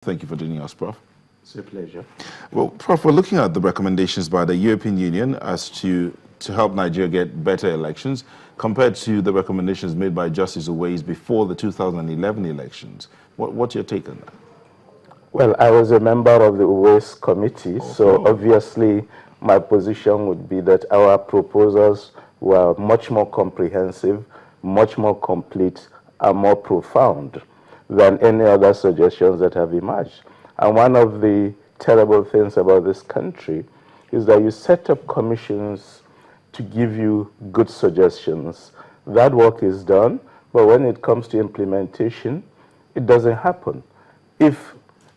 Thank you for joining us, Prof. It's a pleasure. Well, Prof, we're looking at the recommendations by the European Union as to help Nigeria get better elections compared to the recommendations made by Justice Uwais before the 2011 elections. What's your take on that? Well, I was a member of the Uwais committee, so obviously my position would be that our proposals were much more comprehensive, much more complete, and more profound than any other suggestions that have emerged. And one of the terrible things about this country is that you set up commissions to give you good suggestions. That work is done, but when it comes to implementation, it doesn't happen. If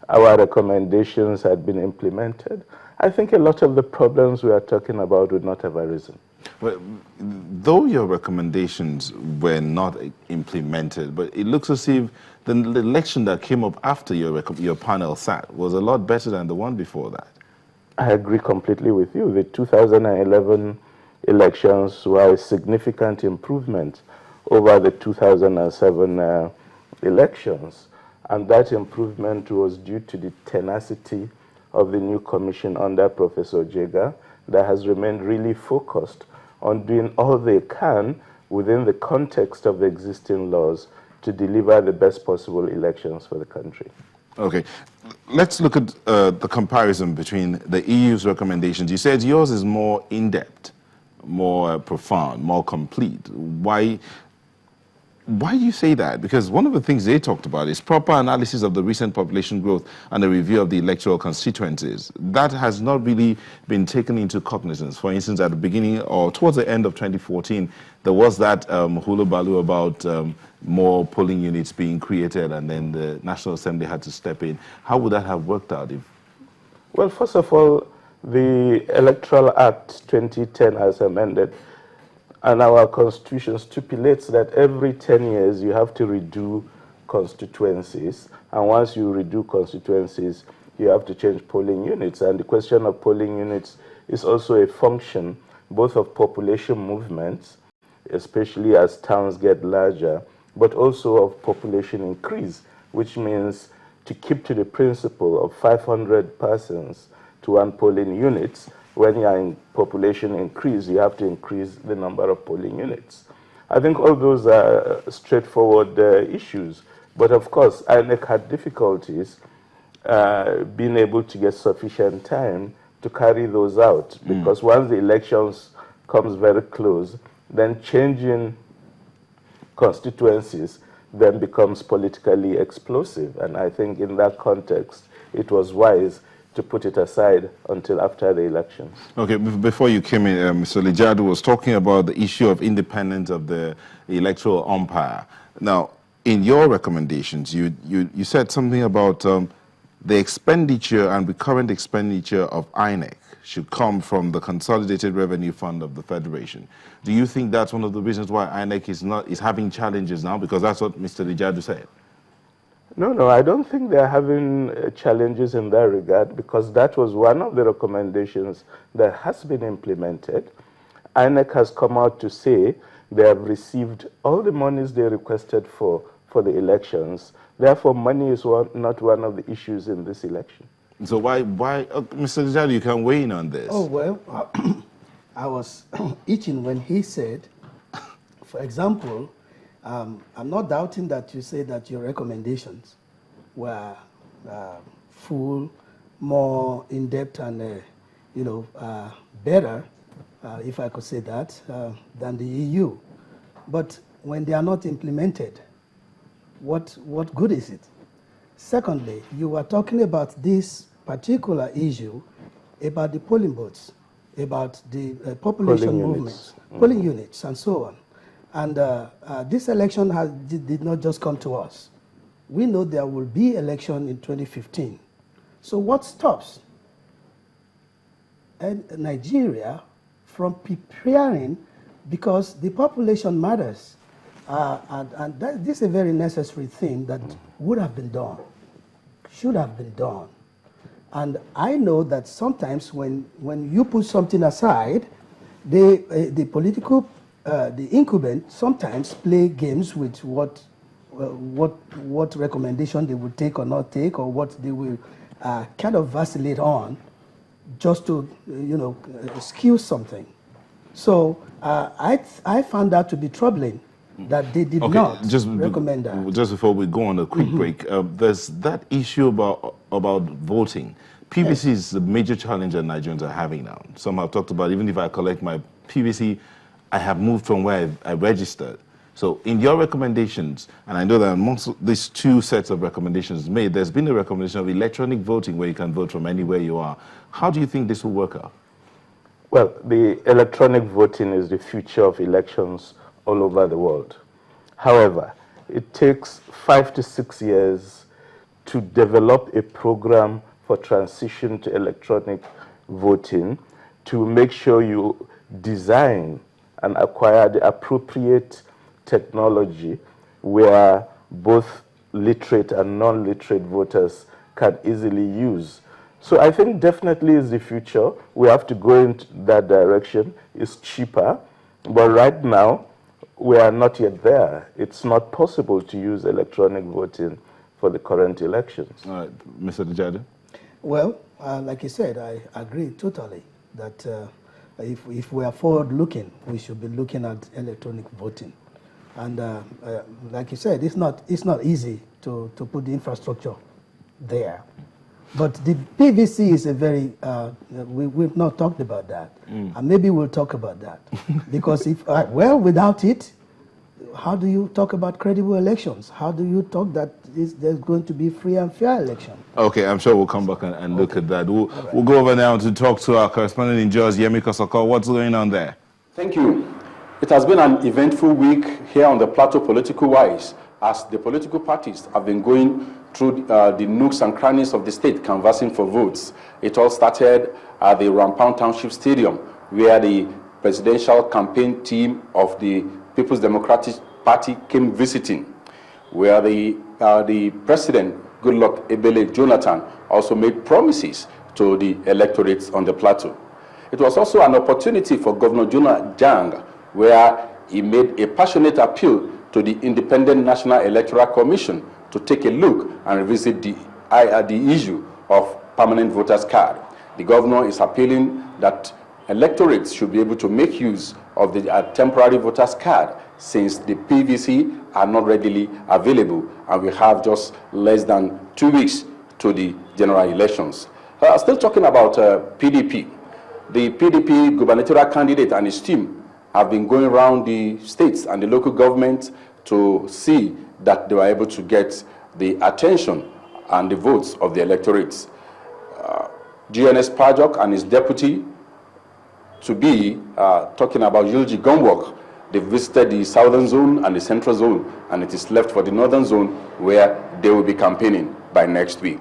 our recommendations had been implemented, I think a lot of the problems we are talking about would not have arisen. Well, though your recommendations were not implemented, but it looks as if the election that came up after your panel sat was a lot better than the one before that. I agree completely with you. The 2011 elections were a significant improvement over the 2007 elections. And that improvement was due to the tenacity of the new commission under Professor Jega that has remained really focused on doing all they can within the context of the existing laws to deliver the best possible elections for the country. Okay, let's look at the comparison between the EU's recommendations. You said yours is more in-depth, more profound, more complete. Why do you say that? Because one of the things they talked about is proper analysis of the recent population growth and a review of the electoral constituencies. That has not really been taken into cognizance. For instance, at the beginning or towards the end of 2014, there was that hullabaloo about more polling units being created, and then the National Assembly had to step in. How would that have worked out? Well, first of all, the Electoral Act 2010 as amended, and our constitution stipulates that every 10 years you have to redo constituencies. And once you redo constituencies, you have to change polling units. And the question of polling units is also a function both of population movements, especially as towns get larger, but also of population increase, which means to keep to the principle of 500 persons to one polling unit. When you are in population increase, you have to increase the number of polling units. I think all those are straightforward issues. But of course, INEC had difficulties being able to get sufficient time to carry those out. Because once the elections comes very close, then changing constituencies then becomes politically explosive. And I think in that context, it was wise to put it aside until after the elections. Okay, before you came in, Mr. Lijadu was talking about the issue of independence of the electoral umpire. Now, in your recommendations, you said something about the expenditure and recurrent expenditure of INEC should come from the Consolidated Revenue Fund of the Federation. Do you think that's one of the reasons why INEC is having challenges now? Because that's what Mr. Lijadu said. No, I don't think they're having challenges in that regard, because that was one of the recommendations that has been implemented. INEC has come out to say they have received all the monies they requested for the elections. Therefore, money is not one of the issues in this election. So why Mr. Lijadu, you can weigh in on this. Oh, well, I was itching when he said, for example, I'm not doubting that you say that your recommendations were full, more in-depth, and better, if I could say that, than the EU. But when they are not implemented, what good is it? Secondly, you were talking about this particular issue about the polling booths, about the population movements, polling units, and so on. And this election did not just come to us. We know there will be election in 2015. So what stops Nigeria from preparing, because the population matters. And this is a very necessary thing that would have been done, should have been done. And I know that sometimes when you put something aside, the political the incumbent sometimes play games with what what recommendation they will take or not take, or what they will kind of vacillate on, just to skew something. So I found that to be troubling, that they did not recommend that. Just before we go on a quick break, there's that issue about voting. PVC is the major challenge that Nigerians are having now. Some have talked about, even if I collect my PVC, I have moved from where I registered. So in your recommendations, and I know that amongst these two sets of recommendations made, there's been a recommendation of electronic voting where you can vote from anywhere you are. How do you think this will work out? Well, the electronic voting is the future of elections all over the world. However, it takes 5 to 6 years to develop a program for transition to electronic voting, to make sure you design and acquire the appropriate technology where both literate and non-literate voters can easily use. So I think definitely is the future. We have to go into that direction. It's cheaper, but right now we are not yet there. It's not possible to use electronic voting for the current elections. All right, Mr. Dejade? Well, like you said, I agree totally that if we are forward-looking, we should be looking at electronic voting. And like you said, it's not easy to put the infrastructure there. But the PVC is a very, we've not talked about that. And maybe we'll talk about that. Because without it, how do you talk about credible elections? How do you talk that there's going to be free and fair election? Okay, I'm sure we'll come back and look at that. We'll go over now to talk to our correspondent in Jos, Yemi Kosoko. What's going on there? Thank you. It has been an eventful week here on the plateau political-wise, as the political parties have been going through the nooks and crannies of the state canvassing for votes. It all started at the Rampound Township Stadium, where the presidential campaign team of the People's Democratic Party came visiting, where the president, Goodluck Ebele Jonathan, also made promises to the electorates on the plateau. It was also an opportunity for Governor Jonah Jang, where he made a passionate appeal to the Independent National Electoral Commission to take a look and revisit the issue of permanent voters card. The governor is appealing that electorates should be able to make use of the temporary voters card, since the PVC are not readily available and we have just less than 2 weeks to the general elections. Still talking about PDP. The PDP gubernatorial candidate and his team have been going around the states and the local government to see that they were able to get the attention and the votes of the electorates. GNS Pajok and his deputy to be talking about Yulji Gomwok. They visited the southern zone and the central zone, and it is left for the northern zone where they will be campaigning by next week.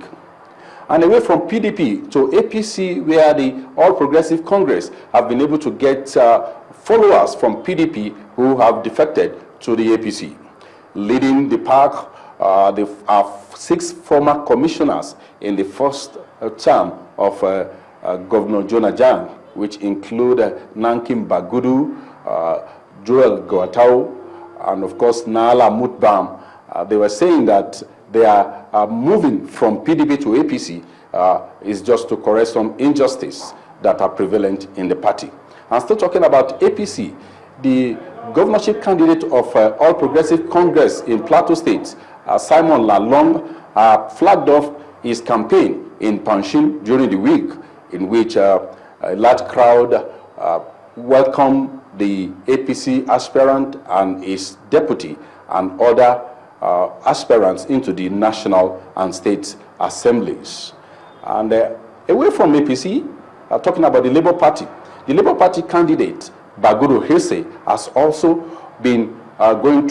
And away from PDP to APC, where the All Progressive Congress have been able to get followers from PDP who have defected to the APC. Leading the pack, there are 6 former commissioners in the first term of Governor Jonah Jang, which include Nankim Bagudu, Joel Goatao, and of course Nala Mutbam. They were saying that they are moving from PDP to APC is just to correct some injustice that are prevalent in the party. I'm still talking about APC. The governorship candidate of All Progressive Congress in Plateau State, Simon Lalong, flagged off his campaign in Panchim during the week, in which a large crowd welcomed the APC aspirant and his deputy and other aspirants into the national and state assemblies. And away from APC, talking about the Labour Party. The Labour Party candidate, Bagudu Hesse, has also been going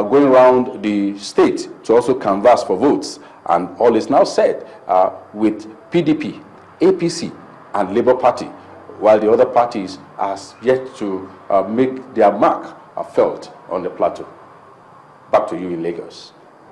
around the state to also canvass for votes. And all is now said with PDP, APC, and Labour Party, while the other parties are yet to make their mark felt on the plateau. Back to you in Lagos.